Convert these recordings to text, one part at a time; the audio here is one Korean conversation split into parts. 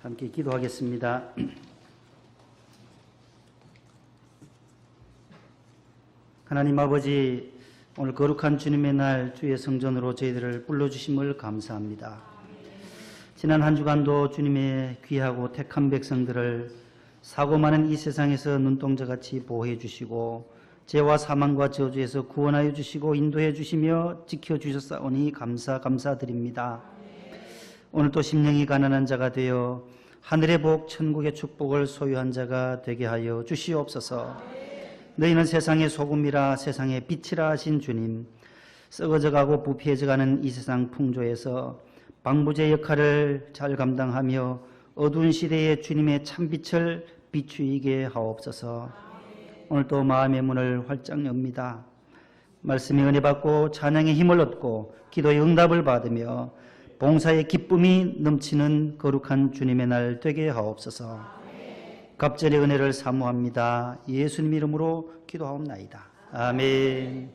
함께 기도하겠습니다. 하나님 아버지, 오늘 거룩한 주님의 날 주의 성전으로 저희들을 불러주심을 감사합니다. 지난 한 주간도 주님의 귀하고 택한 백성들을 사고 많은 이 세상에서 눈동자같이 보호해 주시고 죄와 사망과 저주에서 구원하여 주시고 인도해 주시며 지켜주셨사오니 감사드립니다. 오늘도 심령이 가난한 자가 되어 하늘의 복, 천국의 축복을 소유한 자가 되게 하여 주시옵소서. 너희는 세상의 소금이라 세상의 빛이라 하신 주님, 썩어져가고 부패해져가는 이 세상 풍조에서 방부제 역할을 잘 감당하며 어두운 시대에 주님의 참빛을 비추이게 하옵소서. 오늘도 마음의 문을 활짝 엽니다. 말씀의 은혜 받고 찬양의 힘을 얻고 기도의 응답을 받으며 봉사의 기쁨이 넘치는 거룩한 주님의 날 되게 하옵소서. 갑절의 은혜를 사모합니다. 예수님 이름으로 기도하옵나이다. 아멘.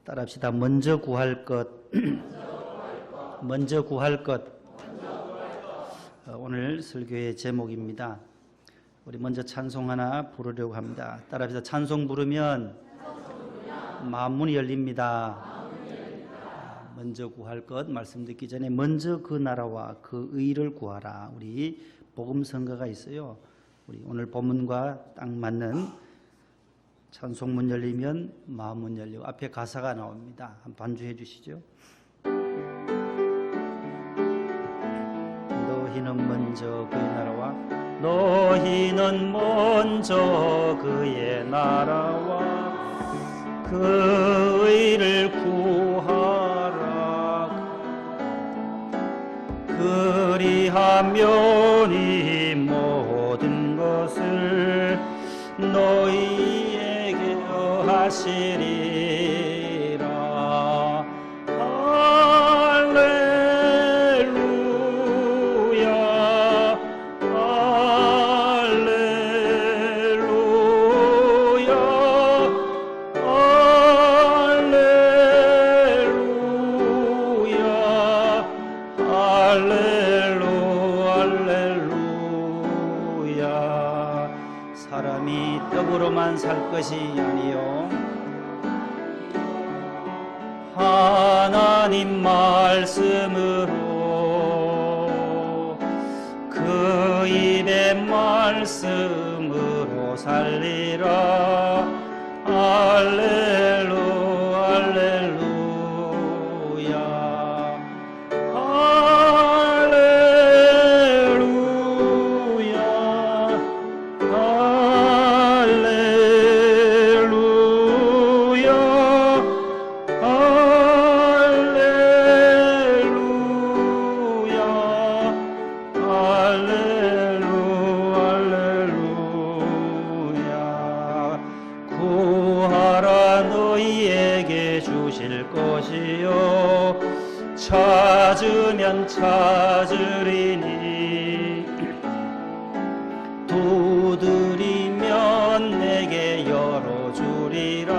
따라합시다. 먼저 구할 것. 먼저 구할 것. 오늘 설교의 제목입니다. 우리 먼저 찬송 하나 부르려고 합니다. 따라합시다. 찬송 부르면 만문이 열립니다. 먼저 구할 것 말씀 듣기 전에 먼저 그 나라와 그 의를 구하라. 우리 복음 선거가 있어요. 우리 오늘 본문과 딱 맞는 찬송문 열리면 마음문 열리고 앞에 가사가 나옵니다. 한번 반주해 주시죠. 너희는 먼저 그의 나라와 너희는 먼저 그의 나라와 그 의를 구하라. 그리하면 이 모든 것을 너희에게 하시리라. 할렐루야 할렐루야 할렐루야. 사람이 떡으로만 살 것이 아니요 하나님 말씀으로 그 입의 말씀으로 살리라. 할렐루야 찾으면 찾으리니 두드리면 내게 열어주리라.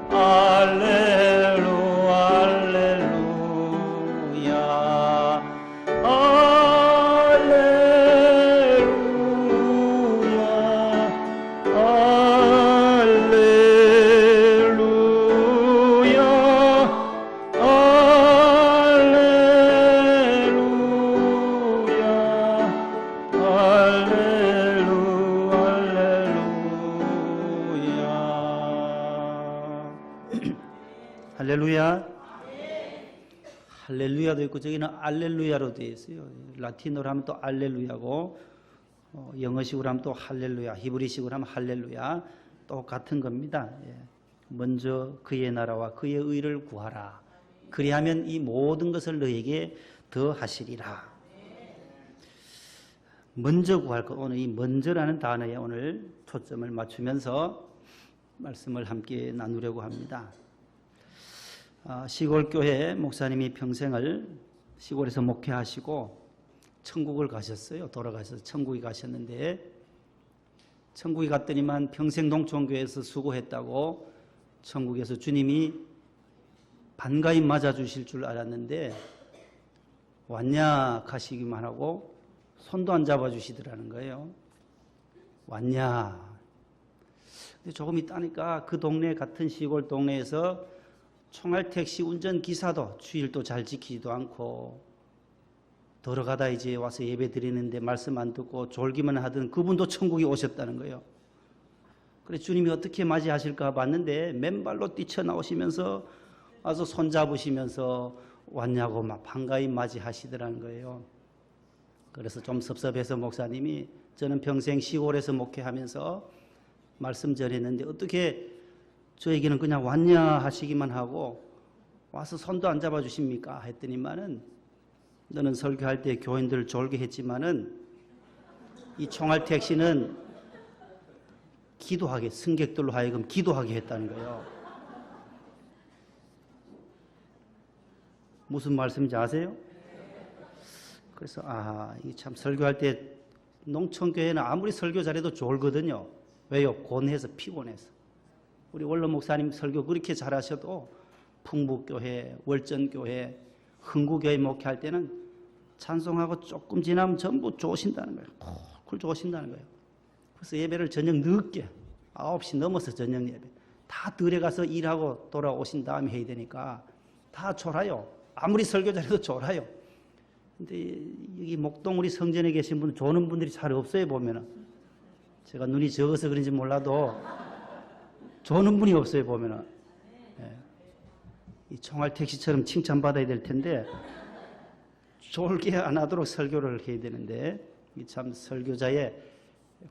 할렐루야 할렐루야. 할렐루야도 있고 저기는 알렐루야로 되어 있어요. 라틴어로 하면 또 알렐루야고 영어식으로 하면 또 할렐루야, 히브리식으로 하면 할렐루야, 똑같은 겁니다. 먼저 그의 나라와 그의 의를 구하라. 그리하면 이 모든 것을 너에게 더하시리라. 먼저 구할 것. 오늘 이 먼저라는 단어에 오늘 초점을 맞추면서 말씀을 함께 나누려고 합니다. 시골 교회 목사님이 평생을 시골에서 목회하시고 천국을 가셨어요. 돌아가셔서 천국에 가셨는데 천국에 갔더니만 평생 농촌교회에서 수고했다고 천국에서 주님이 반가이 맞아주실 줄 알았는데 왔냐 하시기만 하고 손도 안 잡아주시더라는 거예요. 왔냐. 근데 조금 있다니까 그 동네 같은 시골 동네에서 총알택시 운전기사도 주일도 잘 지키지도 않고 들어가다 이제 와서 예배 드리는데 말씀 안 듣고 졸기만 하던 그분도 천국에 오셨다는 거예요. 그래 주님이 어떻게 맞이하실까 봤는데 맨발로 뛰쳐나오시면서 와서 손잡으시면서 왔냐고 막 반가이 맞이하시더라는 거예요. 그래서 좀 섭섭해서 목사님이 저는 평생 시골에서 목회하면서 말씀 전했는데 어떻게 저에게는 그냥 왔냐 하시기만 하고 와서 손도 안 잡아주십니까? 했더니만은 너는 설교할 때 교인들을 졸게 했지만은 이 총알택시는 기도하게, 승객들로 하여금 기도하게 했다는 거예요. 무슨 말씀인지 아세요? 그래서 이게 참 설교할 때 농촌교회는 아무리 설교 잘해도 졸거든요. 왜요? 곤해서 피곤해서. 우리 원로 목사님 설교 그렇게 잘하셔도 풍북교회, 월전교회, 흥구교회 목회할 때는 찬송하고 조금 지나면 전부 쪼신다는 거예요. 쿨 쪼신다는 거예요. 그래서 예배를 저녁 늦게 9시 넘어서 저녁 예배 다 들에 가서 일하고 돌아오신 다음에 해야 되니까 다 졸아요. 아무리 설교 잘해도 졸아요. 근데 여기 목동 우리 성전에 계신 분 조는 분들이 잘 없어요. 보면은 제가 눈이 적어서 그런지 몰라도 조는 분이 없어요. 보면은 이 총알택시처럼 칭찬받아야 될 텐데 졸게 안 하도록 설교를 해야 되는데 이 참 설교자의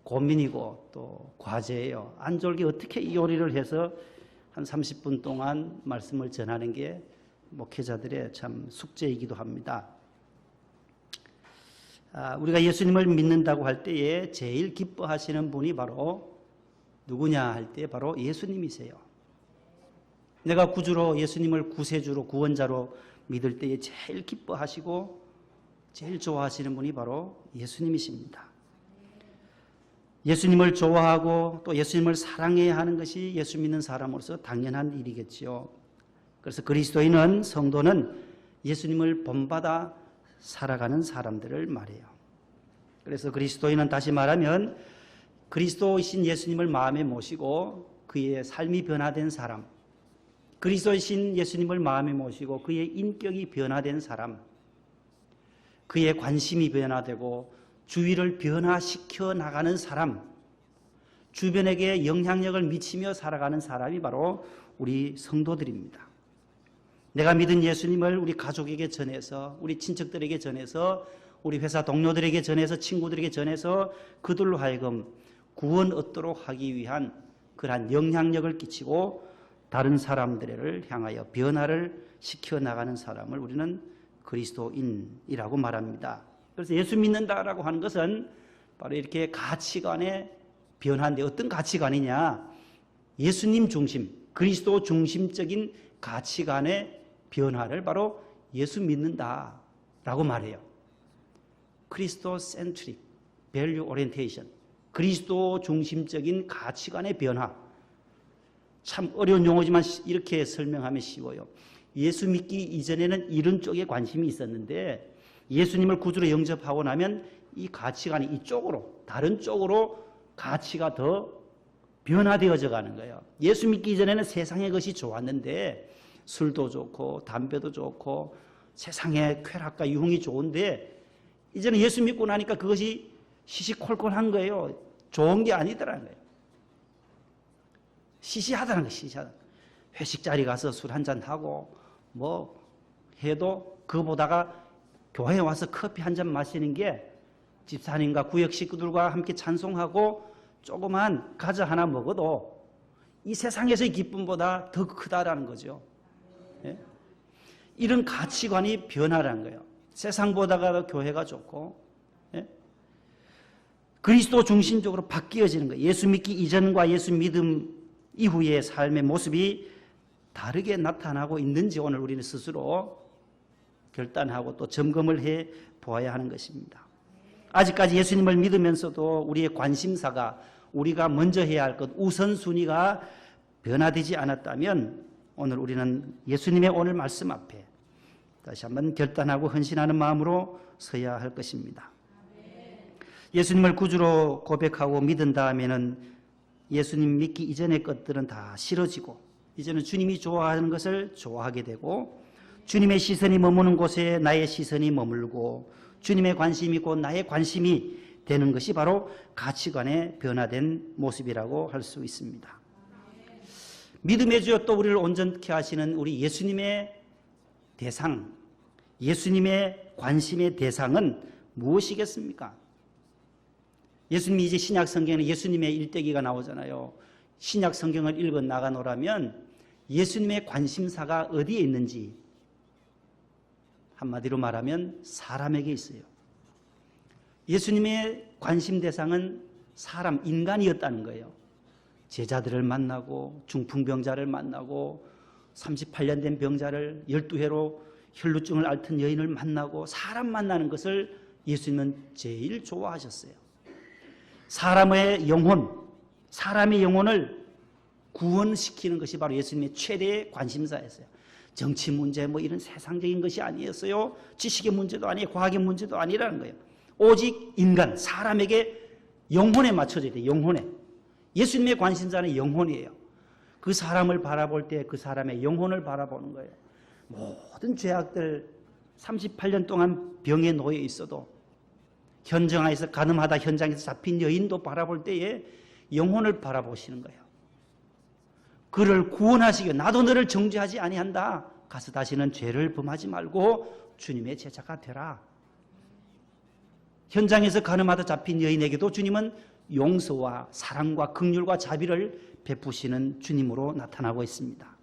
고민이고 또 과제예요. 안 졸게 어떻게 이 요리를 해서 한 30분 동안 말씀을 전하는 게 목회자들의 참 숙제이기도 합니다. 우리가 예수님을 믿는다고 할 때에 제일 기뻐하시는 분이 바로 누구냐 할 때 바로 예수님이세요. 내가 구주로 예수님을 구세주로 구원자로 믿을 때에 제일 기뻐하시고 제일 좋아하시는 분이 바로 예수님이십니다. 예수님을 좋아하고 또 예수님을 사랑해야 하는 것이 예수 믿는 사람으로서 당연한 일이겠지요. 그래서 그리스도인은 성도는 예수님을 본받아 살아가는 사람들을 말해요. 그래서 그리스도인은 다시 말하면 그리스도이신 예수님을 마음에 모시고 그의 삶이 변화된 사람, 그리스도이신 예수님을 마음에 모시고 그의 인격이 변화된 사람, 그의 관심이 변화되고 주위를 변화시켜 나가는 사람, 주변에게 영향력을 미치며 살아가는 사람이 바로 우리 성도들입니다. 내가 믿은 예수님을 우리 가족에게 전해서, 우리 친척들에게 전해서, 우리 회사 동료들에게 전해서, 친구들에게 전해서 그들로 하여금 구원 얻도록 하기 위한 그러한 영향력을 끼치고 다른 사람들을 향하여 변화를 시켜 나가는 사람을 우리는 그리스도인이라고 말합니다. 그래서 예수 믿는다라고 하는 것은 바로 이렇게 가치관의 변화인데 어떤 가치관이냐? 예수님 중심, 그리스도 중심적인 가치관의 변화를 바로 예수 믿는다라고 말해요. 크리스토센트릭 밸류 오리엔테이션, 그리스도 중심적인 가치관의 변화. 참 어려운 용어지만 이렇게 설명하면 쉬워요. 예수 믿기 이전에는 이런 쪽에 관심이 있었는데 예수님을 구주로 영접하고 나면 이 가치관이 이쪽으로, 다른 쪽으로 가치가 더 변화되어져 가는 거예요. 예수 믿기 이전에는 세상의 것이 좋았는데 술도 좋고 담배도 좋고 세상의 쾌락과 유흥이 좋은데 이제는 예수 믿고 나니까 그것이 시시콜콜한 거예요. 좋은 게 아니더라는 거예요. 시시하다는 거예요. 시시하다. 회식 자리 가서 술 한잔 하고 뭐 해도 그거보다가 교회에 와서 커피 한 잔 마시는 게 집사님과 구역 식구들과 함께 찬송하고 조그만 과자 하나 먹어도 이 세상에서의 기쁨보다 더 크다라는 거죠. 예? 이런 가치관이 변화라는 거예요. 세상보다가 교회가 좋고, 예? 그리스도 중심적으로 바뀌어지는 거예요. 예수 믿기 이전과 예수 믿음 이후의 삶의 모습이 다르게 나타나고 있는지 오늘 우리는 스스로 결단하고 또 점검을 해 보아야 하는 것입니다. 아직까지 예수님을 믿으면서도 우리의 관심사가 우리가 먼저 해야 할 것, 우선순위가 변화되지 않았다면 오늘 우리는 예수님의 오늘 말씀 앞에 다시 한번 결단하고 헌신하는 마음으로 서야 할 것입니다. 예수님을 구주로 고백하고 믿은 다음에는 예수님 믿기 이전의 것들은 다 싫어지고 이제는 주님이 좋아하는 것을 좋아하게 되고 주님의 시선이 머무는 곳에 나의 시선이 머물고 주님의 관심이 곧 나의 관심이 되는 것이 바로 가치관의 변화된 모습이라고 할 수 있습니다. 믿음의 주여 또 우리를 온전케 하시는 우리 예수님의 대상, 예수님의 관심의 대상은 무엇이겠습니까? 예수님이 이제 신약 성경에 예수님의 일대기가 나오잖아요. 신약 성경을 읽어 나가노라면 예수님의 관심사가 어디에 있는지 한마디로 말하면 사람에게 있어요. 예수님의 관심 대상은 사람, 인간이었다는 거예요. 제자들을 만나고 중풍병자를 만나고 38년 된 병자를 12회로 혈루증을 앓던 여인을 만나고 사람 만나는 것을 예수님은 제일 좋아하셨어요. 사람의 영혼, 사람의 영혼을 구원시키는 것이 바로 예수님의 최대의 관심사였어요. 정치 문제 뭐 이런 세상적인 것이 아니었어요. 지식의 문제도 아니에요. 과학의 문제도 아니라는 거예요. 오직 인간, 사람에게 영혼에 맞춰져야 돼요. 영혼에. 예수님의 관심사는 영혼이에요. 그 사람을 바라볼 때 그 사람의 영혼을 바라보는 거예요. 모든 죄악들 38년 동안 병에 놓여 있어도 현장에서 가늠하다 현장에서 잡힌 여인도 바라볼 때에 영혼을 바라보시는 거예요. 그를 구원하시기 위해 나도 너를 정죄하지 아니한다. 가서 다시는 죄를 범하지 말고 주님의 제자가 되라. 현장에서 가늠하다 잡힌 여인에게도 주님은 용서와 사랑과 긍휼과 자비를 베푸시는 주님으로 나타나고 있습니다.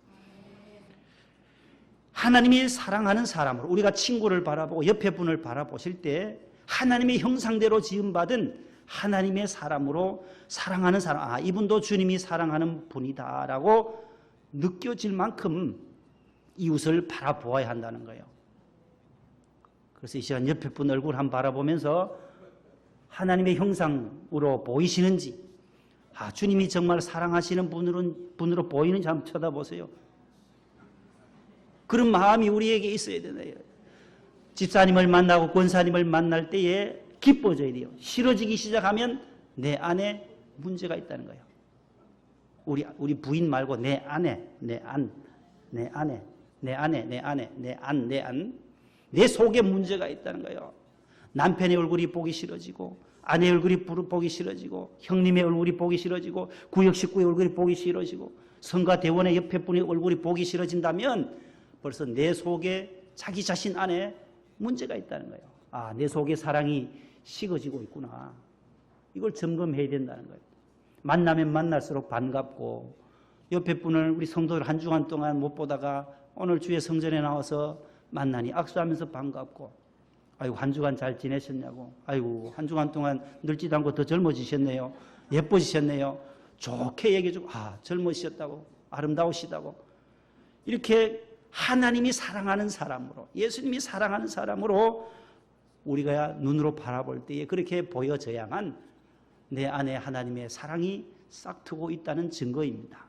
하나님이 사랑하는 사람으로 우리가 친구를 바라보고 옆에 분을 바라보실 때 하나님의 형상대로 지음받은 하나님의 사람으로 사랑하는 사람, 이분도 주님이 사랑하는 분이다라고 느껴질 만큼 이웃을 바라보아야 한다는 거예요. 그래서 이 시간 옆에 분 얼굴 한번 바라보면서 하나님의 형상으로 보이시는지, 주님이 정말 사랑하시는 분으로 보이는지 한번 쳐다보세요. 그런 마음이 우리에게 있어야 되네요. 집사님을 만나고 권사님을 만날 때에 기뻐져야 돼요. 싫어지기 시작하면 내 안에 문제가 있다는 거예요. 우리 부인 말고 내 안에, 내 속에 문제가 있다는 거예요. 남편의 얼굴이 보기 싫어지고 아내 얼굴이 보기 싫어지고 형님의 얼굴이 보기 싫어지고 구역 식구의 얼굴이 보기 싫어지고 성가 대원의 옆에 분의 얼굴이 보기 싫어진다면 벌써 내 속에 자기 자신 안에 문제가 있다는 거예요. 내 속에 사랑이 식어지고 있구나. 이걸 점검해야 된다는 거예요. 만나면 만날수록 반갑고 옆에 분을 우리 성도들 한 주간 동안 못 보다가 오늘 주의 성전에 나와서 만나니 악수하면서 반갑고 아이고 한 주간 잘 지내셨냐고 아이고 한 주간 동안 늙지도 않고 더 젊어지셨네요. 예뻐지셨네요. 좋게 얘기해주고 젊으셨다고 아름다우시다고 이렇게 하나님이 사랑하는 사람으로 예수님이 사랑하는 사람으로 우리가 눈으로 바라볼 때에 그렇게 보여져야만 내 안에 하나님의 사랑이 싹트고 있다는 증거입니다.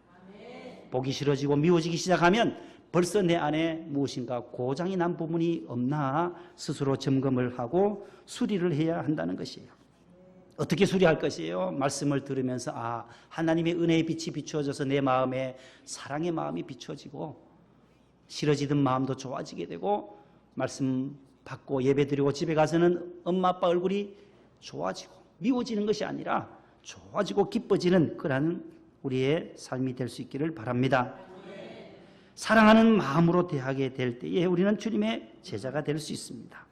보기 싫어지고 미워지기 시작하면 벌써 내 안에 무엇인가 고장이 난 부분이 없나 스스로 점검을 하고 수리를 해야 한다는 것이에요. 어떻게 수리할 것이에요? 말씀을 들으면서 하나님의 은혜의 빛이 비추어져서 내 마음에 사랑의 마음이 비추어지고 싫어지던 마음도 좋아지게 되고 말씀 받고 예배드리고 집에 가서는 엄마 아빠 얼굴이 좋아지고 미워지는 것이 아니라 좋아지고 기뻐지는 그런 우리의 삶이 될 수 있기를 바랍니다. 사랑하는 마음으로 대하게 될 때에 우리는 주님의 제자가 될 수 있습니다.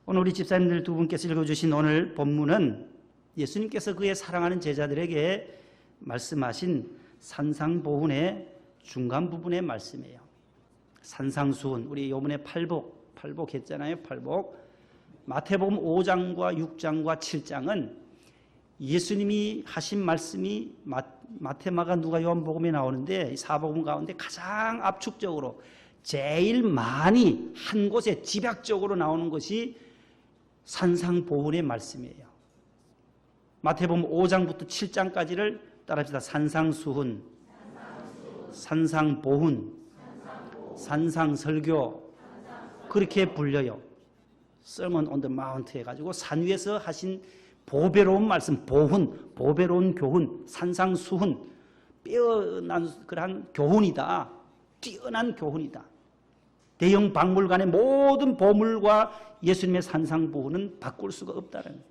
오늘 우리 집사님들 두 분께서 읽어주신 오늘 본문은 예수님께서 그의 사랑하는 제자들에게 말씀하신 산상보훈의 중간 부분의 말씀이에요. 산상수훈, 우리 이번에 팔복 했잖아요. 팔복. 마태복음 5장과 6장과 7장은 예수님이 하신 말씀이 마태, 마가, 누가, 요한복음에 나오는데 사복음 가운데 가장 압축적으로 제일 많이 한 곳에 집약적으로 나오는 것이 산상보훈의 말씀이에요. 마태복음 5장부터 7장까지를 따라합시다. 산상수훈, 산상보훈, 산상설교, 그렇게 불려요. Sermon on the Mount 해가지고 산 위에서 하신 보배로운 말씀, 보훈, 보배로운 교훈, 산상수훈, 뛰어난 그러한 교훈이다. 뛰어난 교훈이다. 대형 박물관의 모든 보물과 예수님의 산상보훈은 바꿀 수가 없다는 거예요.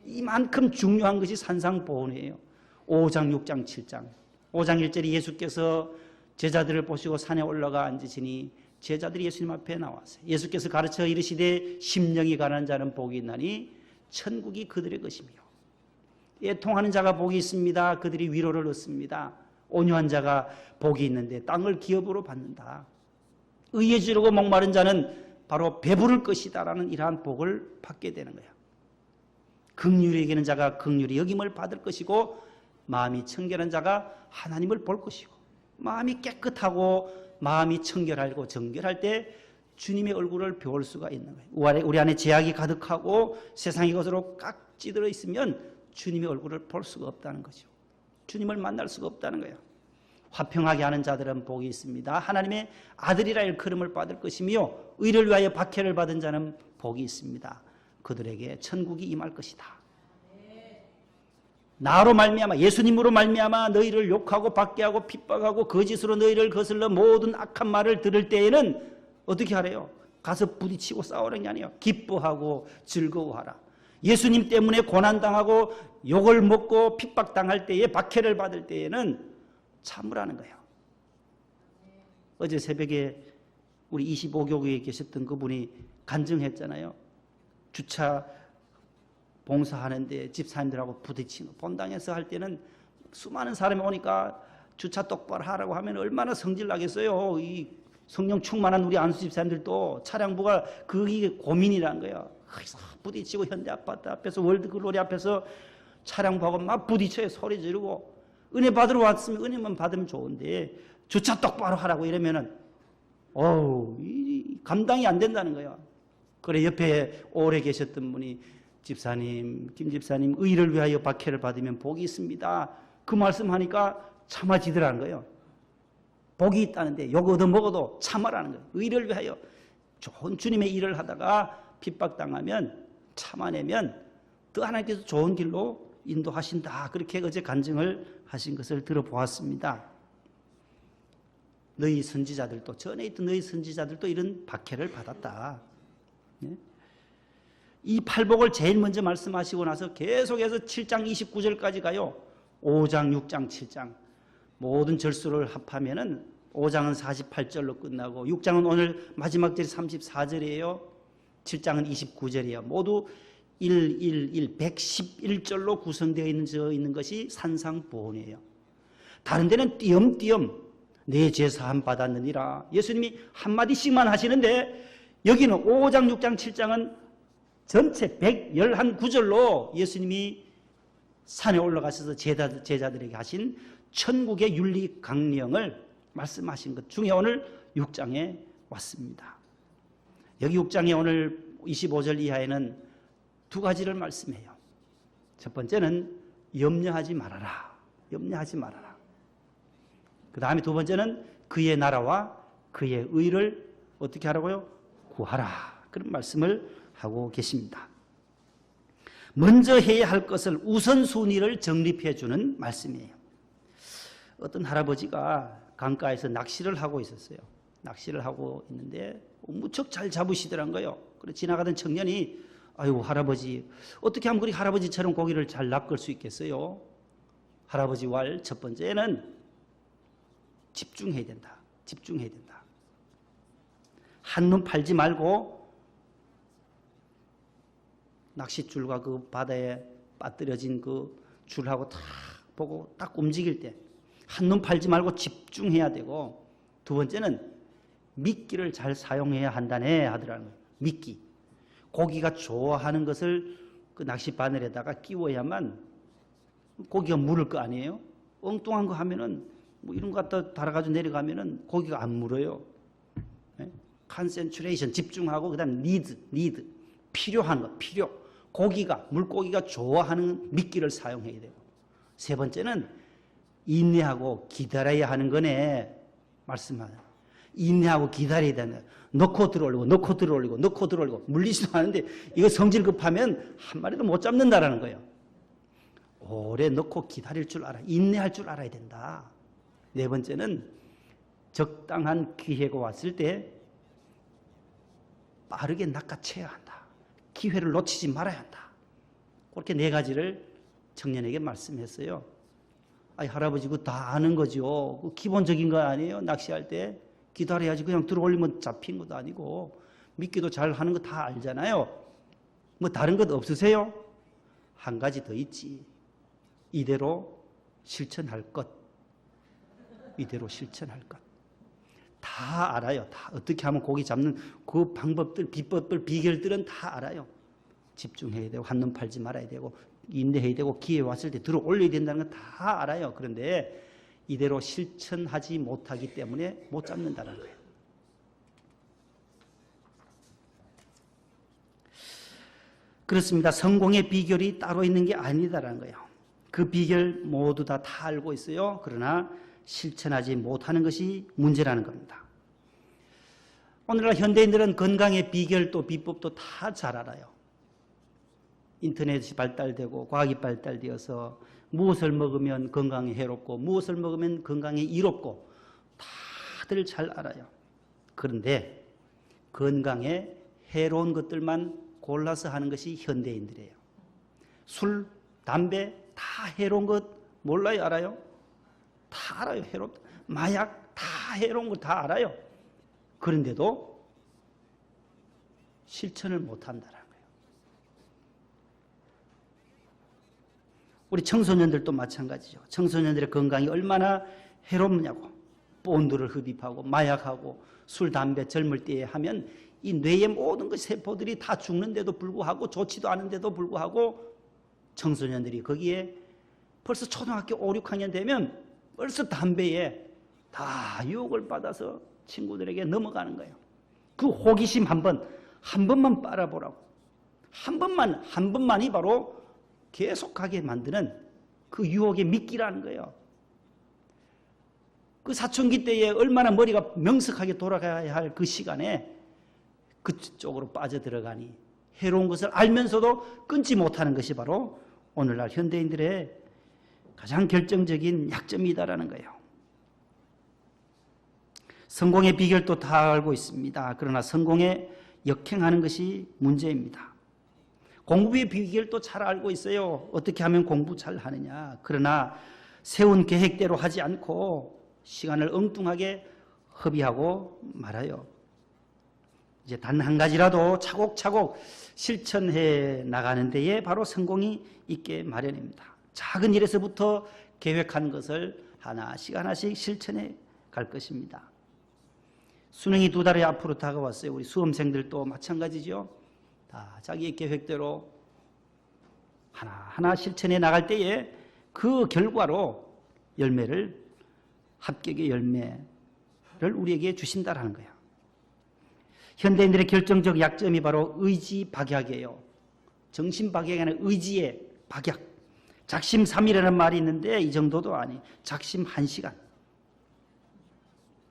이만큼 중요한 것이 산상보훈이에요. 5장, 6장, 7장. 5장 1절에 예수께서 제자들을 보시고 산에 올라가 앉으시니 제자들이 예수님 앞에 나왔어요. 예수께서 가르쳐 이르시되 심령이 가난한 자는 복이 있나니 천국이 그들의 것이며 애통하는 자가 복이 있습니다. 그들이 위로를 얻습니다. 온유한 자가 복이 있는데 땅을 기업으로 받는다. 의에 지르고 목마른 자는 바로 배부를 것이다라는 이러한 복을 받게 되는 거야. 긍휼히 여기는 자가 긍휼히 여김을 받을 것이고 마음이 청결한 자가 하나님을 볼 것이고 마음이 깨끗하고 마음이 청결하고 정결할 때 주님의 얼굴을 배울 수가 있는 거예요. 우리 안에 죄악이 가득하고 세상의 것으로 깍지들어 있으면 주님의 얼굴을 볼 수가 없다는 거죠. 주님을 만날 수가 없다는 거예요. 화평하게 하는 자들은 복이 있습니다. 하나님의 아들이라 일컬음을 받을 것이며 의를 위하여 박해를 받은 자는 복이 있습니다. 그들에게 천국이 임할 것이다. 나로 말미암아 예수님으로 말미암아 너희를 욕하고 박해하고 핍박하고 거짓으로 너희를 거슬러 모든 악한 말을 들을 때에는 어떻게 하래요? 가서 부딪히고 싸우는 게 아니에요. 기뻐하고 즐거워하라. 예수님 때문에 고난당하고 욕을 먹고 핍박당할 때에 박해를 받을 때에는 참으라는 거예요. 어제 새벽에 우리 25교구에 계셨던 그분이 간증했잖아요. 주차 봉사하는데 집사님들하고 부딪히고 본당에서 할 때는 수많은 사람이 오니까 주차 똑바로 하라고 하면 얼마나 성질 나겠어요. 이 성령 충만한 우리 안수 집사님들도 차량부가 그게 고민이라는 거예요. 부딪히고 현대 아파트 앞에서 월드글로리 앞에서 차량부하고 막 부딪혀요. 소리 지르고 은혜 받으러 왔으면 은혜만 받으면 좋은데 주차 똑바로 하라고 이러면은 감당이 안 된다는 거예요. 그래 옆에 오래 계셨던 분이 집사님, 김 집사님 의를 위하여 박해를 받으면 복이 있습니다. 그 말씀하니까 참아지더라는 거예요. 복이 있다는데 욕 얻어먹어도 참아라는 거예요. 의를 위하여 좋은 주님의 일을 하다가 핍박당하면 참아내면 또 하나님께서 좋은 길로 인도하신다. 그렇게 어제 간증을 하신 것을 들어보았습니다. 너희 선지자들도 전에 있던 너희 선지자들도 이런 박해를 받았다. 이 팔복을 제일 먼저 말씀하시고 나서 계속해서 7장 29절까지 가요. 5장, 6장, 7장 모든 절수를 합하면은 5장은 48절로 끝나고 6장은 오늘 마지막 절이 34절이에요. 7장은 29절이에요. 모두 111절로 구성되어 있는 것이 산상보훈이에요. 다른 데는 띄엄띄엄 내 죄 사함 받았느니라. 예수님이 한마디씩만 하시는데 여기는 5장, 6장, 7장은 전체 111구절로 예수님이 산에 올라가셔서 제자들에게 하신 천국의 윤리 강령을 말씀하신 것 중에 오늘 6장에 왔습니다. 여기 6장에 오늘 25절 이하에는 두 가지를 말씀해요. 첫 번째는 염려하지 말아라. 염려하지 말아라. 그 다음에 두 번째는 그의 나라와 그의 의를 어떻게 하라고요? 구하라. 그런 말씀을 하고 계십니다. 먼저 해야 할 것을 우선순위를 정립해 주는 말씀이에요. 어떤 할아버지가 강가에서 낚시를 하고 있었어요. 낚시를 하고 있는데 무척 잘 잡으시더란 거예요. 그래서 지나가던 청년이 아유 할아버지 어떻게 하면 그리 할아버지처럼 고기를 잘 낚을 수 있겠어요? 할아버지 말 첫 번째는 집중해야 된다. 집중해야 된다. 한눈 팔지 말고 낚싯줄과 그 바다에 빠뜨려진 그 줄하고 딱 보고 딱 움직일 때 한눈 팔지 말고 집중해야 되고 두 번째는 미끼를 잘 사용해야 한다네 하더라는 거예요. 미끼. 고기가 좋아하는 것을 그 낚시 바늘에다가 끼워야만 고기가 물을 거 아니에요? 엉뚱한 거 하면은 뭐 이런 거 갖다 달아가지고 내려가면은 고기가 안 물어요. 컨센트레이션 집중하고 그다음 니드 필요한 것 필요. 물고기가 좋아하는 미끼를 사용해야 되고 세 번째는 인내하고 기다려야 하는 거네 말씀하는 인내하고 기다려야 되는 거예요. 넣고 들어올리고 넣고 들어올리고 넣고 들어올리고 물리지도 않은데 이거 성질 급하면 한 마리도 못 잡는다라는 거예요. 오래 넣고 기다릴 줄 알아. 인내할 줄 알아야 된다. 네 번째는 적당한 기회가 왔을 때 빠르게 낚아채야 한다. 기회를 놓치지 말아야 한다. 그렇게 네 가지를 청년에게 말씀했어요. 아니, 할아버지 그거 다 아는 거죠. 그 기본적인 거 아니에요? 낚시할 때 기다려야지. 그냥 들어올리면 잡힌 것도 아니고 미끼도 잘 하는 거 다 알잖아요. 뭐 다른 것 없으세요? 한 가지 더 있지. 이대로 실천할 것. 이대로 실천할 것. 다 알아요. 다 어떻게 하면 고기 잡는 그 방법들, 비법들, 비결들은 다 알아요. 집중해야 되고 한눈 팔지 말아야 되고 인내해야 되고 기회 왔을 때 들어 올려야 된다는 건 다 알아요. 그런데 이대로 실천하지 못하기 때문에 못 잡는다는 거예요. 그렇습니다. 성공의 비결이 따로 있는 게 아니다라는 거예요. 그 비결 모두 다 알고 있어요. 그러나 실천하지 못하는 것이 문제라는 겁니다. 오늘날 현대인들은 건강의 비결 또 비법도 다 잘 알아요. 인터넷이 발달되고 과학이 발달되어서 무엇을 먹으면 건강에 해롭고 무엇을 먹으면 건강에 이롭고 다들 잘 알아요. 그런데 건강에 해로운 것들만 골라서 하는 것이 현대인들이에요. 술, 담배 다 해로운 것 몰라요? 알아요? 다 알아요. 해롭다. 마약 다 해로운 걸 다 알아요. 그런데도 실천을 못한다는 거예요. 우리 청소년들도 마찬가지죠. 청소년들의 건강이 얼마나 해롭냐고. 본드를 흡입하고 마약하고 술, 담배 젊을 때에 하면 이 뇌의 모든 그 세포들이 다 죽는데도 불구하고 좋지도 않은데도 불구하고 청소년들이 거기에 벌써 초등학교 5, 6학년 되면 벌써 담배에 다 유혹을 받아서 친구들에게 넘어가는 거예요. 그 호기심 한 번만 빨아보라고. 한 번만이 바로 계속하게 만드는 그 유혹의 미끼라는 거예요. 그 사춘기 때에 얼마나 머리가 명석하게 돌아가야 할 그 시간에 그쪽으로 빠져들어가니 해로운 것을 알면서도 끊지 못하는 것이 바로 오늘날 현대인들의 가장 결정적인 약점이다라는 거예요. 성공의 비결도 다 알고 있습니다. 그러나 성공에 역행하는 것이 문제입니다. 공부의 비결도 잘 알고 있어요. 어떻게 하면 공부 잘 하느냐. 그러나 세운 계획대로 하지 않고 시간을 엉뚱하게 허비하고 말아요. 이제 단 한 가지라도 차곡차곡 실천해 나가는 데에 바로 성공이 있게 마련입니다. 작은 일에서부터 계획한 것을 하나씩 실천해 갈 것입니다. 수능이 2달이 앞으로 다가왔어요. 우리 수험생들도 마찬가지죠. 다 자기의 계획대로 하나하나 실천해 나갈 때에 그 결과로 합격의 열매를 우리에게 주신다라는 거예요. 현대인들의 결정적 약점이 바로 의지 박약이에요. 정신 박약이 아니라 의지의 박약. 작심삼일이라는 말이 있는데 이 정도도 아니. 작심 1시간.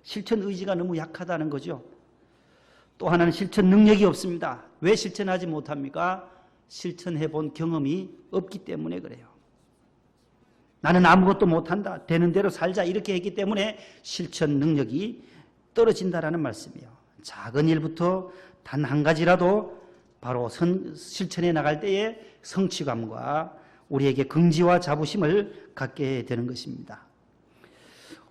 실천 의지가 너무 약하다는 거죠. 또 하나는 실천 능력이 없습니다. 왜 실천하지 못합니까? 실천해 본 경험이 없기 때문에 그래요. 나는 아무것도 못한다. 되는 대로 살자. 이렇게 했기 때문에 실천 능력이 떨어진다라는 말씀이에요. 작은 일부터 단 한 가지라도 바로 실천해 나갈 때에 성취감과 우리에게 긍지와 자부심을 갖게 되는 것입니다.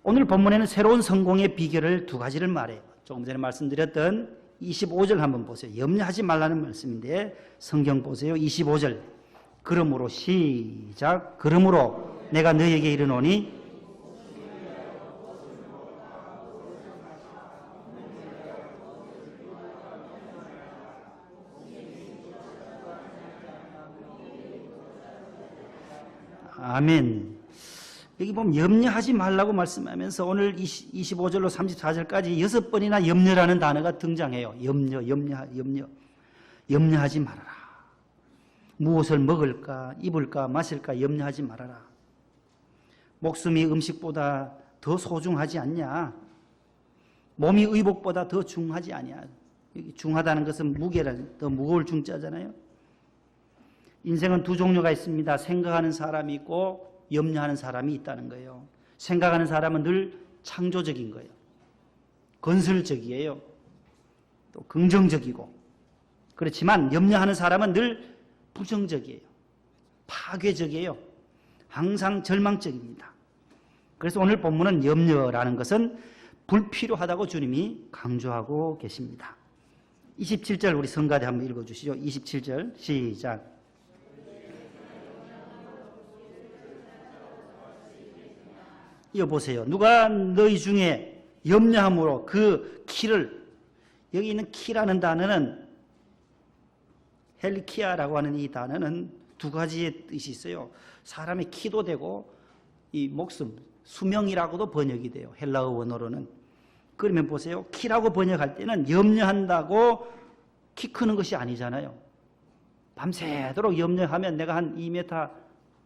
오늘 본문에는 새로운 성공의 비결을 2가지를 말해요. 조금 전에 말씀드렸던 25절 한번 보세요. 염려하지 말라는 말씀인데 성경 보세요. 25절. 그러므로 시작. 그러므로 내가 너에게 이르노니 아멘. 여기 보면 염려하지 말라고 말씀하면서 오늘 25절로 34절까지 6번이나 염려라는 단어가 등장해요. 염려하지 말아라. 무엇을 먹을까, 입을까, 마실까 염려하지 말아라. 목숨이 음식보다 더 소중하지 않냐? 몸이 의복보다 더 중하지 아니야. 중하다는 것은 무게라는, 더 무거울 중자잖아요. 인생은 두 종류가 있습니다. 생각하는 사람이 있고 염려하는 사람이 있다는 거예요. 생각하는 사람은 늘 창조적인 거예요. 건설적이에요. 또 긍정적이고. 그렇지만 염려하는 사람은 늘 부정적이에요. 파괴적이에요. 항상 절망적입니다. 그래서 오늘 본문은 염려라는 것은 불필요하다고 주님이 강조하고 계십니다. 27절 우리 성가대 한번 읽어주시죠. 27절 시작. 이거 보세요. 누가 너희 중에 염려함으로 그 키를, 여기 있는 키라는 단어는 헬리키아라고 하는 이 단어는 두 가지의 뜻이 있어요. 사람의 키도 되고 이 목숨, 수명이라고도 번역이 돼요. 헬라어 원어로는. 그러면 보세요. 키라고 번역할 때는 염려한다고 키 크는 것이 아니잖아요. 밤새도록 염려하면 내가 한 2m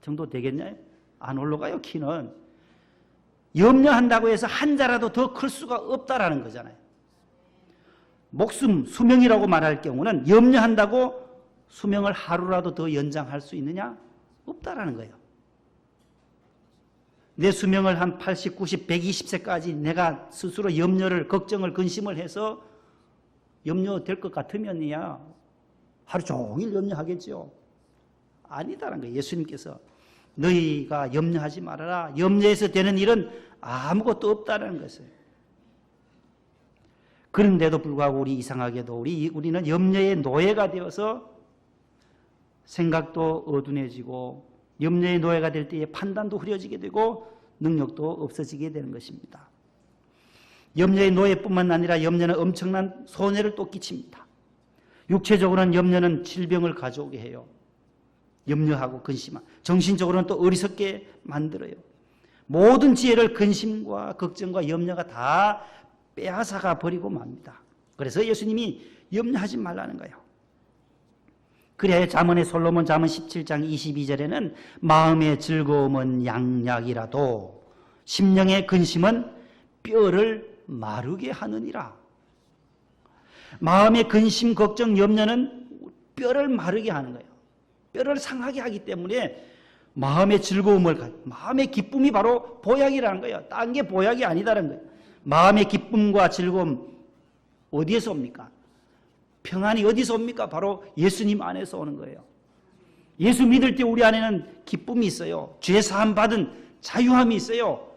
정도 되겠냐? 안 올라가요, 키는. 염려한다고 해서 한 자라도 더 클 수가 없다라는 거잖아요. 목숨, 수명이라고 말할 경우는 염려한다고 수명을 하루라도 더 연장할 수 있느냐? 없다라는 거예요. 내 수명을 한 80, 90, 120세까지 내가 스스로 염려를, 걱정을, 근심을 해서 염려될 것 같으면야 하루 종일 염려하겠죠. 아니다라는 거예요. 예수님께서 너희가 염려하지 말아라. 염려해서 되는 일은 아무것도 없다는 것이에요. 그런데도 불구하고 우리 이상하게도 우리는 염려의 노예가 되어서 생각도 어둔해지고 염려의 노예가 될 때에 판단도 흐려지게 되고 능력도 없어지게 되는 것입니다. 염려의 노예뿐만 아니라 염려는 엄청난 손해를 또 끼칩니다. 육체적으로는 염려는 질병을 가져오게 해요. 염려하고 근심하고 정신적으로는 또 어리석게 만들어요. 모든 지혜를 근심과 걱정과 염려가 다 빼앗아가 버리고 맙니다. 그래서 예수님이 염려하지 말라는 거예요. 그래야 잠언의 솔로몬 잠언 17장 22절에는 마음의 즐거움은 양약이라도 심령의 근심은 뼈를 마르게 하느니라. 마음의 근심, 걱정, 염려는 뼈를 마르게 하는 거예요. 뼈를 상하게 하기 때문에 마음의 즐거움을, 마음의 기쁨이 바로 보약이라는 거예요. 딴 게 보약이 아니다라는 거예요. 마음의 기쁨과 즐거움 어디에서 옵니까? 평안이 어디서 옵니까? 바로 예수님 안에서 오는 거예요. 예수 믿을 때 우리 안에는 기쁨이 있어요. 죄 사함 받은 자유함이 있어요.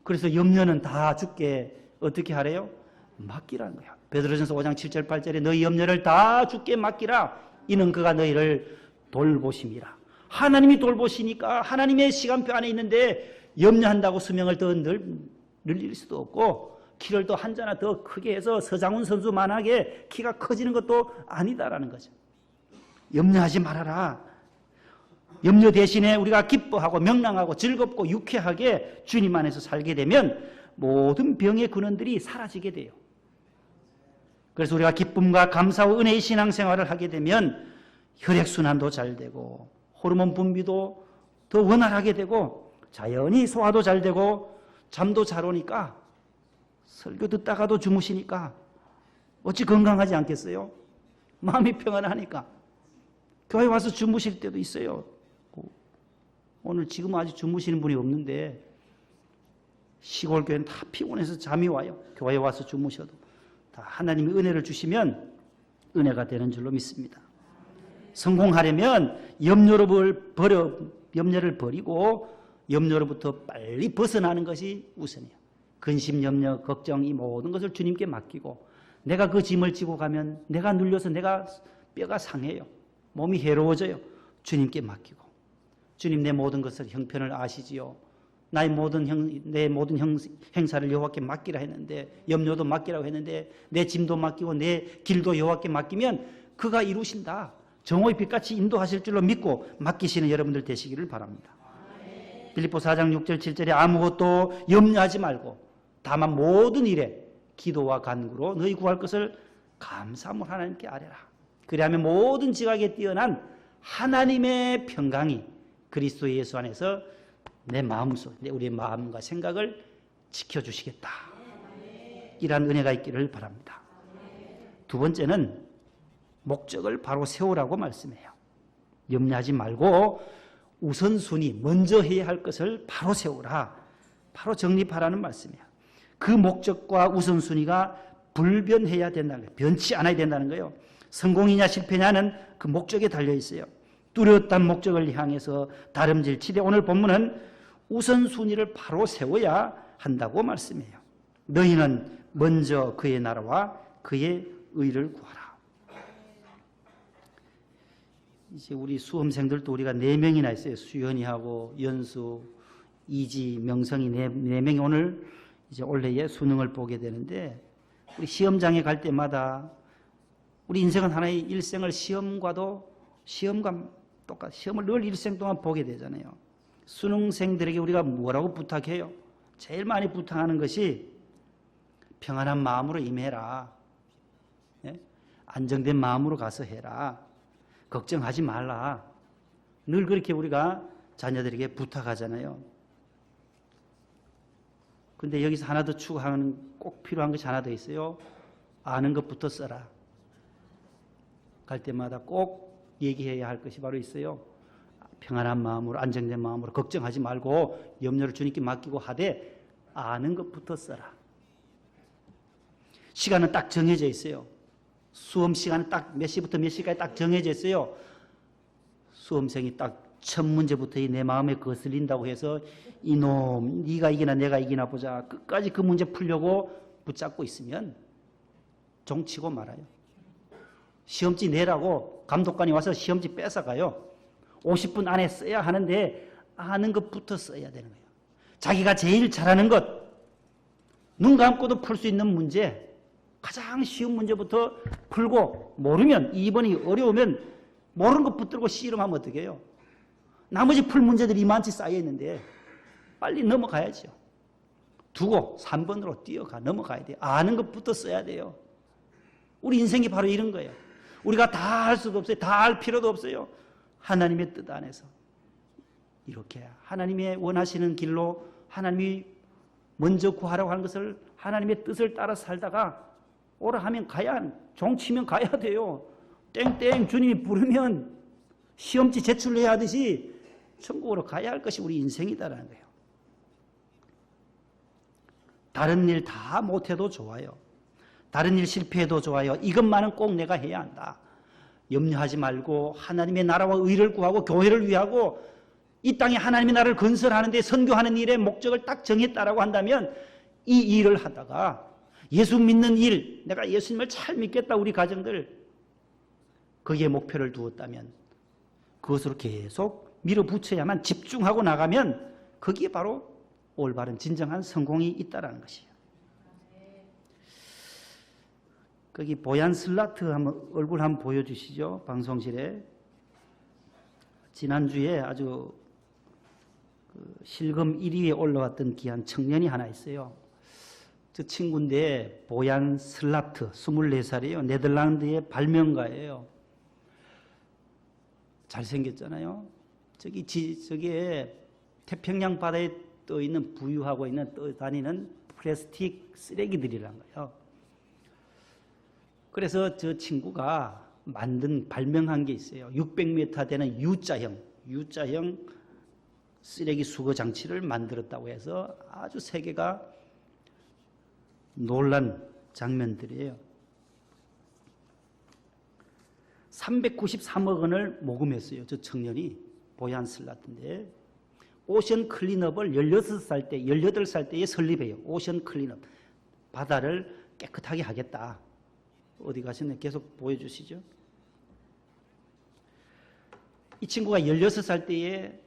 그래서 염려는 다 주께 어떻게 하래요? 맡기라는 거예요. 베드로전서 5장 7절 8절에 너희 염려를 다 주께 맡기라. 이는 그가 너희를 돌보심이라. 하나님이 돌보시니까 하나님의 시간표 안에 있는데 염려한다고 수명을 더 늘릴 수도 없고 키를 또 한 자나 더 크게 해서 서장훈 선수만하게 키가 커지는 것도 아니다라는 거죠. 염려하지 말아라. 염려 대신에 우리가 기뻐하고 명랑하고 즐겁고 유쾌하게 주님 안에서 살게 되면 모든 병의 근원들이 사라지게 돼요. 그래서 우리가 기쁨과 감사와 은혜의 신앙생활을 하게 되면 혈액순환도 잘 되고 호르몬 분비도 더 원활하게 되고 자연히 소화도 잘 되고 잠도 잘 오니까 설교 듣다가도 주무시니까 어찌 건강하지 않겠어요? 마음이 평안하니까. 교회 와서 주무실 때도 있어요. 오늘 지금 아직 주무시는 분이 없는데 시골 교회는 다 피곤해서 잠이 와요. 교회에 와서 주무셔도. 다 하나님이 은혜를 주시면 은혜가 되는 줄로 믿습니다. 성공하려면 염려를 버리고 염려로부터 빨리 벗어나는 것이 우선이에요. 근심, 염려, 걱정 이 모든 것을 주님께 맡기고 내가 그 짐을 지고 가면 내가 눌려서 내가 뼈가 상해요. 몸이 해로워져요. 주님께 맡기고 주님 내 모든 것을 형편을 아시지요. 내 모든 행사를 여호와께 맡기라 했는데 염려도 맡기라고 했는데 내 짐도 맡기고 내 길도 여호와께 맡기면 그가 이루신다. 정오의 빛같이 인도하실 줄로 믿고 맡기시는 여러분들 되시기를 바랍니다. 빌립보 4장 6절 7절에 아무것도 염려하지 말고 다만 모든 일에 기도와 간구로 너희 구할 것을 감사함으로 하나님께 아뢰라. 그리하면 모든 지각에 뛰어난 하나님의 평강이 그리스도 예수 안에서 내 마음속, 우리의 마음과 생각을 지켜주시겠다. 이란 은혜가 있기를 바랍니다. 두 번째는 목적을 바로 세우라고 말씀해요. 염려하지 말고 우선순위, 먼저 해야 할 것을 바로 세우라. 바로 정립하라는 말씀이에요. 그 목적과 우선순위가 불변해야 된다는 거예요. 변치 않아야 된다는 거예요. 성공이냐 실패냐는 그 목적에 달려 있어요. 뚜렷한 목적을 향해서 다름질치되 오늘 본문은 우선순위를 바로 세워야 한다고 말씀해요. 너희는 먼저 그의 나라와 그의 의를 구하라. 이제 우리 수험생들도 우리가 4명이나 있어요. 수연이하고 연수, 이지, 명성이 4명이 오늘 이제 올해에 수능을 보게 되는데 우리 시험장에 갈 때마다 우리 인생은 하나의 일생을 시험과 똑같이 시험을 늘 일생 동안 보게 되잖아요. 수능생들에게 우리가 뭐라고 부탁해요? 제일 많이 부탁하는 것이 평안한 마음으로 임해라. 예? 안정된 마음으로 가서 해라. 걱정하지 말라. 늘 그렇게 우리가 자녀들에게 부탁하잖아요. 그런데 여기서 하나 더 추가하는 꼭 필요한 것이 하나 더 있어요. 아는 것부터 써라. 갈 때마다 꼭 얘기해야 할 것이 바로 있어요. 평안한 마음으로 안정된 마음으로 걱정하지 말고 염려를 주님께 맡기고 하되 아는 것부터 써라. 시간은 딱 정해져 있어요. 수험 시간은 딱 몇 시부터 몇 시까지 딱 정해져 있어요. 수험생이 딱 첫 문제부터 내 마음에 거슬린다고 해서 이놈 네가 이기나 내가 이기나 보자. 끝까지 그 문제 풀려고 붙잡고 있으면 종치고 말아요. 시험지 내라고 감독관이 와서 시험지 뺏어가요. 50분 안에 써야 하는데 아는 것부터 써야 되는 거예요. 자기가 제일 잘하는 것, 눈 감고도 풀 수 있는 문제, 가장 쉬운 문제부터 풀고 모르면 2번이 어려우면 모르는 것 붙들고 씨름하면 어떻게 해요? 나머지 풀 문제들이 이만치 쌓여 있는데 빨리 넘어가야죠. 두고 3번으로 뛰어가 넘어가야 돼요. 아는 것부터 써야 돼요. 우리 인생이 바로 이런 거예요. 우리가 다 할 수도 없어요. 다 할 필요도 없어요. 하나님의 뜻 안에서 이렇게 하나님의 원하시는 길로 하나님이 먼저 구하라고 하는 것을 하나님의 뜻을 따라 살다가 오라 하면 가야, 종치면 가야 돼요. 땡땡 주님이 부르면 시험지 제출해야 하듯이 천국으로 가야 할 것이 우리 인생이다라는 거예요. 다른 일 다 못해도 좋아요. 다른 일 실패해도 좋아요. 이것만은 꼭 내가 해야 한다. 염려하지 말고 하나님의 나라와 의를 구하고 교회를 위하고 이 땅에 하나님의 나라를 건설하는 데 선교하는 일의 목적을 딱 정했다라고 한다면 이 일을 하다가 예수 믿는 일, 내가 예수님을 잘 믿겠다 우리 가정들 거기에 목표를 두었다면 그것으로 계속 밀어붙여야만 집중하고 나가면 거기에 바로 올바른 진정한 성공이 있다라는 것이에요. 거기 보얀 슬라트 얼굴 한번 보여주시죠. 방송실에. 지난주에 아주 실검 1위에 올라왔던 귀한 청년이 하나 있어요. 저 친구인데 보얀 슬라트 24살이에요. 네덜란드의 발명가예요. 잘생겼잖아요. 저기에 태평양 바다에 떠 있는 부유하고 있는 떠다니는 플라스틱 쓰레기들이란 거예요. 그래서 저 친구가 발명한 게 있어요. 600m 되는 U자형 쓰레기 수거 장치를 만들었다고 해서 아주 세계가 놀란 장면들이에요. 393억 원을 모금했어요. 저 청년이 보얀 슬라트인데 오션 클린업을 18살 때에 설립해요. 오션 클린업. 바다를 깨끗하게 하겠다. 어디 가셨네? 계속 보여주시죠. 이 친구가 16살 때에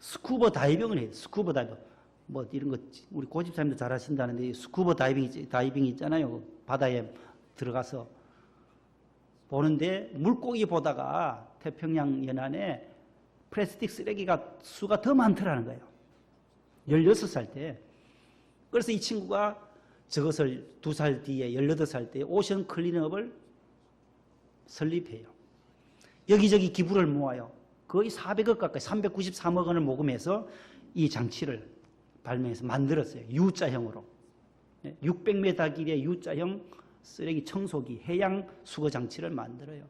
스쿠버 다이빙을 해요. 스쿠버 다이빙. 뭐 이런 거 우리 고집사님도 잘 하신다는데 스쿠버 다이빙 있잖아요. 바다에 들어가서 보는데 물고기 보다가 태평양 연안에 플라스틱 쓰레기가 수가 더 많더라는 거예요. 16살 때. 그래서 이 친구가 저것을 2살 뒤에 18살 때 오션 클린업을 설립해요. 여기저기 기부를 모아요. 거의 400억 가까이 393억 원을 모금해서 이 장치를 발명해서 만들었어요. U자형으로. 600m 길이의 U자형 쓰레기 청소기, 해양 수거 장치를 만들어요.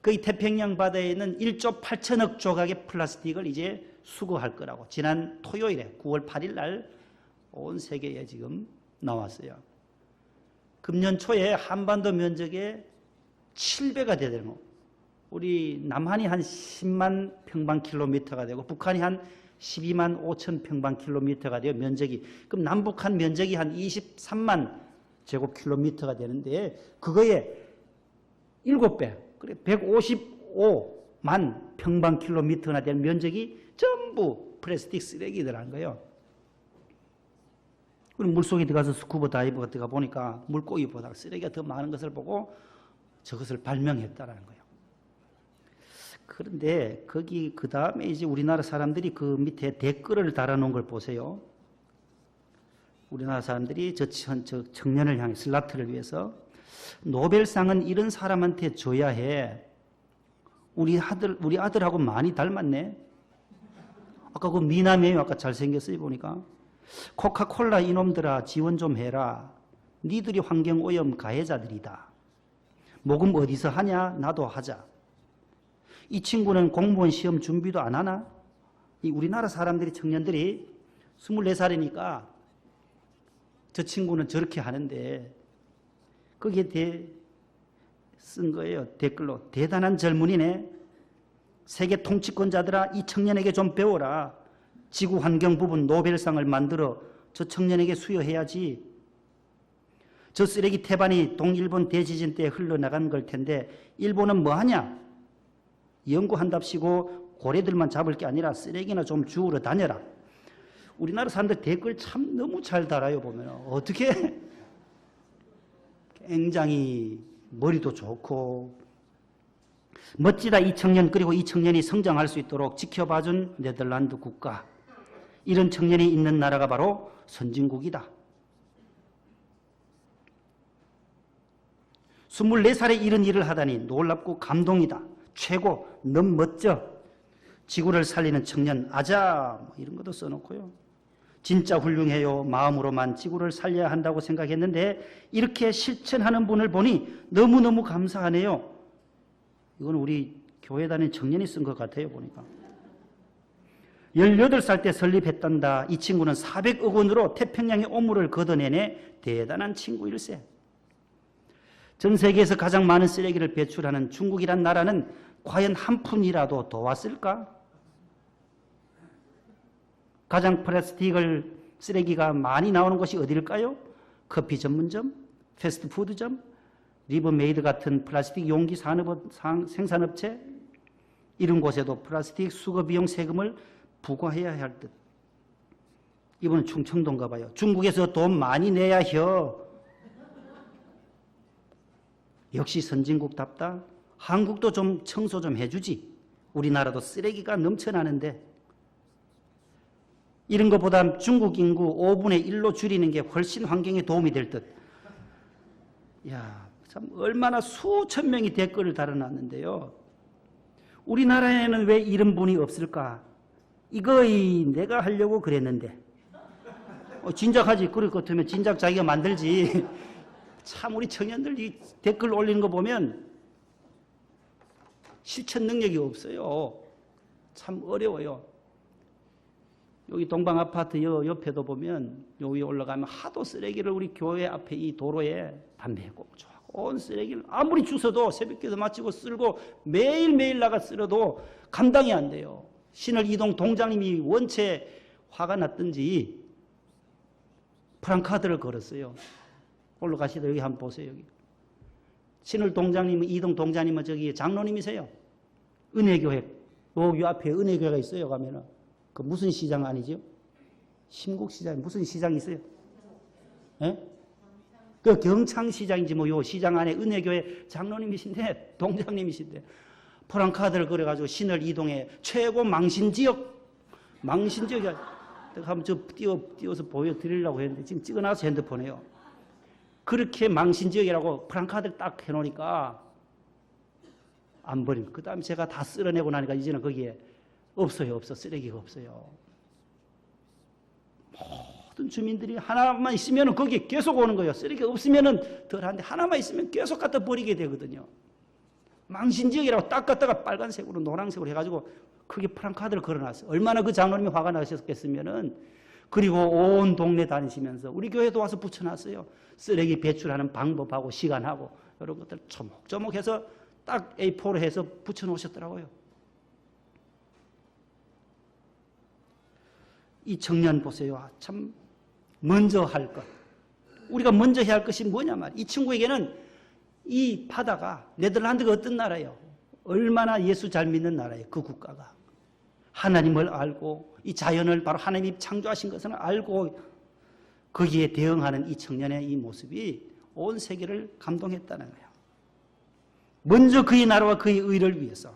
거의 태평양 바다에 있는 1조 8천억 조각의 플라스틱을 이제 수거할 거라고 지난 토요일에 9월 8일 날 온 세계에 지금 나왔어요. 금년 초에 한반도 면적의 7배가 되는 거. 우리 남한이 한 10만 평방킬로미터가 되고 북한이 한 12만 5천 평방킬로미터가 되어 면적이, 그럼 남북한 면적이 한 23만 제곱킬로미터가 되는데 그거에 7배, 그래 155만 평방킬로미터나 되는 면적이 전부 플라스틱 쓰레기들한 거예요. 그럼 물속에 들어가서 스쿠버 다이버가 들어가 보니까 물고기보다 쓰레기가 더 많은 것을 보고 저것을 발명했다라는 거예요. 그런데 거기 그 다음에 이제 우리나라 사람들이 그 밑에 댓글을 달아놓은 걸 보세요. 우리나라 사람들이 저 청년을 향해 슬라트를 위해서 노벨상은 이런 사람한테 줘야 해. 우리 아들하고 많이 닮았네. 아까 그 미남이에요. 아까 잘생겼어요 보니까. 코카콜라 이놈들아 지원 좀 해라. 니들이 환경오염 가해자들이다. 모금 어디서 하냐? 나도 하자. 이 친구는 공무원 시험 준비도 안 하나? 이 우리나라 사람들이, 청년들이 24살이니까 저 친구는 저렇게 하는데 거기에 대해 쓴 거예요. 댓글로. 대단한 젊은이네. 세계 통치권자들아 이 청년에게 좀 배워라. 지구 환경 부분 노벨상을 만들어 저 청년에게 수여해야지. 저 쓰레기 태반이 동일본 대지진 때 흘러나간 걸 텐데 일본은 뭐 하냐? 연구한답시고 고래들만 잡을 게 아니라 쓰레기나 좀 주우러 다녀라. 우리나라 사람들 댓글 참 너무 잘 달아요. 보면 어떻게 굉장히 머리도 좋고 멋지다 이 청년. 그리고 이 청년이 성장할 수 있도록 지켜봐준 네덜란드 국가. 이런 청년이 있는 나라가 바로 선진국이다. 24살에 이런 일을 하다니 놀랍고 감동이다. 최고, 너무 멋져. 지구를 살리는 청년, 아자, 뭐 이런 것도 써놓고요. 진짜 훌륭해요. 마음으로만 지구를 살려야 한다고 생각했는데 이렇게 실천하는 분을 보니 너무너무 감사하네요. 이건 우리 교회 다니는 청년이 쓴 것 같아요, 보니까. 18살 때 설립했단다. 이 친구는 400억 원으로 태평양의 오물을 걷어내네. 대단한 친구일세. 전 세계에서 가장 많은 쓰레기를 배출하는 중국이란 나라는 과연 한 푼이라도 도왔을까? 가장 플라스틱을 쓰레기가 많이 나오는 곳이 어디일까요? 커피 전문점, 패스트푸드점, 리버메이드 같은 플라스틱 용기 생산업체, 이런 곳에도 플라스틱 수거 비용 세금을 부과해야 할 듯. 이번은 충청도인가 봐요. 중국에서 돈 많이 내야 혀. 역시 선진국답다. 한국도 좀 청소 좀 해주지. 우리나라도 쓰레기가 넘쳐나는데. 이런 것보다 중국 인구 5분의 1로 줄이는 게 훨씬 환경에 도움이 될 듯. 야, 참 얼마나 수천 명이 댓글을 달아놨는데요. 우리나라에는 왜 이런 분이 없을까? 이거 내가 하려고 그랬는데. 진작 하지. 그럴 것 같으면 진작 자기가 만들지. 참 우리 청년들이 댓글 올리는 거 보면 실천 능력이 없어요. 참 어려워요. 여기 동방아파트 옆에도 보면 여기 올라가면 하도 쓰레기를 우리 교회 앞에 이 도로에 담배 꽁초하고 온 쓰레기를 아무리 주워도 새벽기도 마치고 쓸고 매일매일 나가 쓸어도 감당이 안 돼요. 신을 이동 동장님이 원체 화가 났든지 프랑카드를 걸었어요. 올라가시다 여기 한번 보세요. 여기. 신을 동장님은 이동 동장님은 저기 장로님이세요. 은혜교회 여기 앞에 은혜교회가 있어요. 가면은 그 무슨 시장 아니죠? 심국시장 무슨 시장이 있어요? 예? 그 경창시장인지 뭐 요 시장 안에 은혜교회 장로님이신데 동장님이신데 프랑카드를 걸어가지고 신을 이동해 최고 망신지역이 한번 저 띄워서 보여드리려고 했는데 지금 찍어놔서 핸드폰에요. 그렇게 망신지역이라고 프랑카드를 딱 해놓으니까 안 버립니다. 그 다음에 제가 다 쓸어내고 나니까 이제는 거기에 없어요. 쓰레기가 없어요. 모든 주민들이 하나만 있으면 거기에 계속 오는 거예요. 쓰레기가 없으면 덜한데 하나만 있으면 계속 갖다 버리게 되거든요. 망신지역이라고 딱 갖다가 빨간색으로 노란색으로 해가지고 크게 프랑카드를 걸어놨어요. 얼마나 그 장로님이 화가 나셨겠으면은. 그리고 온 동네 다니시면서 우리 교회도 와서 붙여놨어요. 쓰레기 배출하는 방법하고 시간하고 이런 것들 조목조목해서 딱 A4로 해서 붙여놓으셨더라고요. 이 청년 보세요. 참 먼저 할 것. 우리가 먼저 해야 할 것이 뭐냐 말이에요. 이 친구에게는 이 바다가 네덜란드가 어떤 나라예요? 얼마나 예수 잘 믿는 나라예요. 그 국가가. 하나님을 알고 이 자연을 바로 하나님이 창조하신 것을 알고 거기에 대응하는 이 청년의 이 모습이 온 세계를 감동했다는 거예요. 먼저 그의 나라와 그의 의를 위해서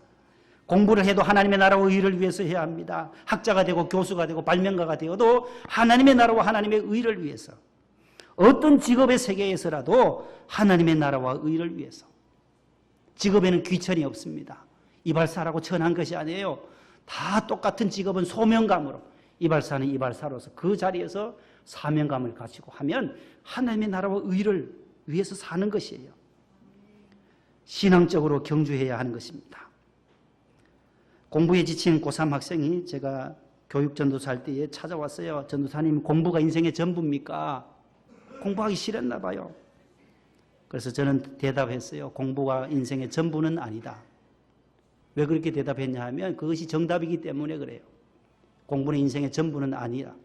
공부를 해도 하나님의 나라와 의를 위해서 해야 합니다. 학자가 되고 교수가 되고 발명가가 되어도 하나님의 나라와 하나님의 의를 위해서 어떤 직업의 세계에서라도 하나님의 나라와 의를 위해서 직업에는 귀천이 없습니다. 이발사라고 천한 것이 아니에요. 다 똑같은 직업은 소명감으로 이발사는 이발사로서 그 자리에서 사명감을 가지고 하면 하나님의 나라와 의를 위해서 사는 것이에요. 신앙적으로 경주해야 하는 것입니다. 공부에 지친 고3 학생이 제가 교육 전도사 할 때에 찾아왔어요. 전도사님, 공부가 인생의 전부입니까? 공부하기 싫었나 봐요. 그래서 저는 대답했어요. 공부가 인생의 전부는 아니다. 왜 그렇게 대답했냐 하면 그것이 정답이기 때문에 그래요. 공부는 인생의 전부는 아니라.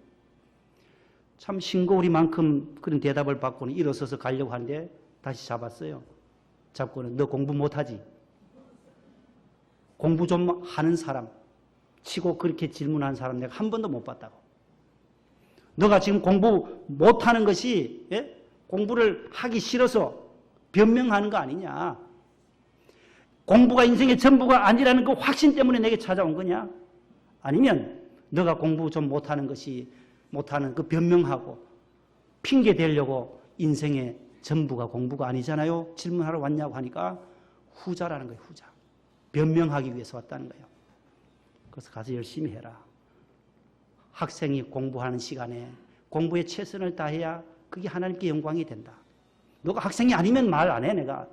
참 싱거우리만큼 그런 대답을 받고는 일어서서 가려고 하는데 다시 잡았어요. 잡고는 너 공부 못하지? 공부 좀 하는 사람 치고 그렇게 질문하는 사람 내가 한 번도 못 봤다고. 너가 지금 공부 못하는 것이 공부를 하기 싫어서 변명하는 거 아니냐. 공부가 인생의 전부가 아니라는 그 확신 때문에 내게 찾아온 거냐? 아니면 너가 공부 좀 못하는 것이 못하는 그 변명하고 핑계 대려고 인생의 전부가 공부가 아니잖아요. 질문하러 왔냐고 하니까 후자라는 거예요. 후자. 변명하기 위해서 왔다는 거예요. 그래서 가서 열심히 해라. 학생이 공부하는 시간에 공부에 최선을 다해야 그게 하나님께 영광이 된다. 너가 학생이 아니면 말 안 해 내가.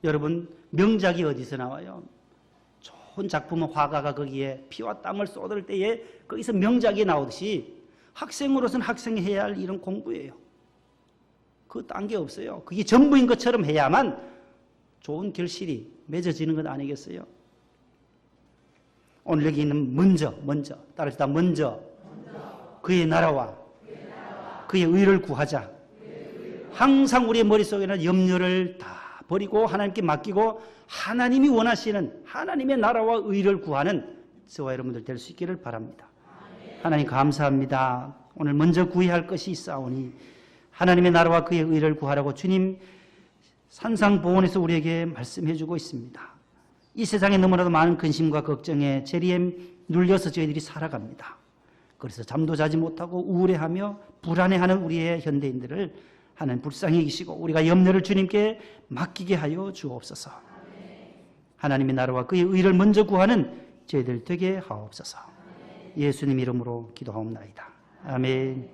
여러분 명작이 어디서 나와요? 좋은 작품은 화가가 거기에 피와 땀을 쏟을 때에 거기서 명작이 나오듯이 학생으로서는 학생이 해야 할 일은 공부예요. 그 딴 게 없어요. 그게 전부인 것처럼 해야만 좋은 결실이 맺어지는 것 아니겠어요? 오늘 여기 있는 먼저 따라서 먼저 그의 나라와 그의 의를 구하자. 항상 우리의 머릿속에는 염려를 다 버리고 하나님께 맡기고 하나님이 원하시는 하나님의 나라와 의를 구하는 저와 여러분들 될 수 있기를 바랍니다. 하나님 감사합니다. 오늘 먼저 구해야 할 것이 있사오니 하나님의 나라와 그의 의를 구하라고 주님 산상보원에서 우리에게 말씀해 주고 있습니다. 이 세상에 너무나도 많은 근심과 걱정에 재리에 눌려서 저희들이 살아갑니다. 그래서 잠도 자지 못하고 우울해하며 불안해하는 우리의 현대인들을 하나님 불쌍히 여기시고 우리가 염려를 주님께 맡기게 하여 주옵소서. 하나님의 나라와 그의 의를 먼저 구하는 저희들 되게 하옵소서. 예수님 이름으로 기도하옵나이다. 아멘.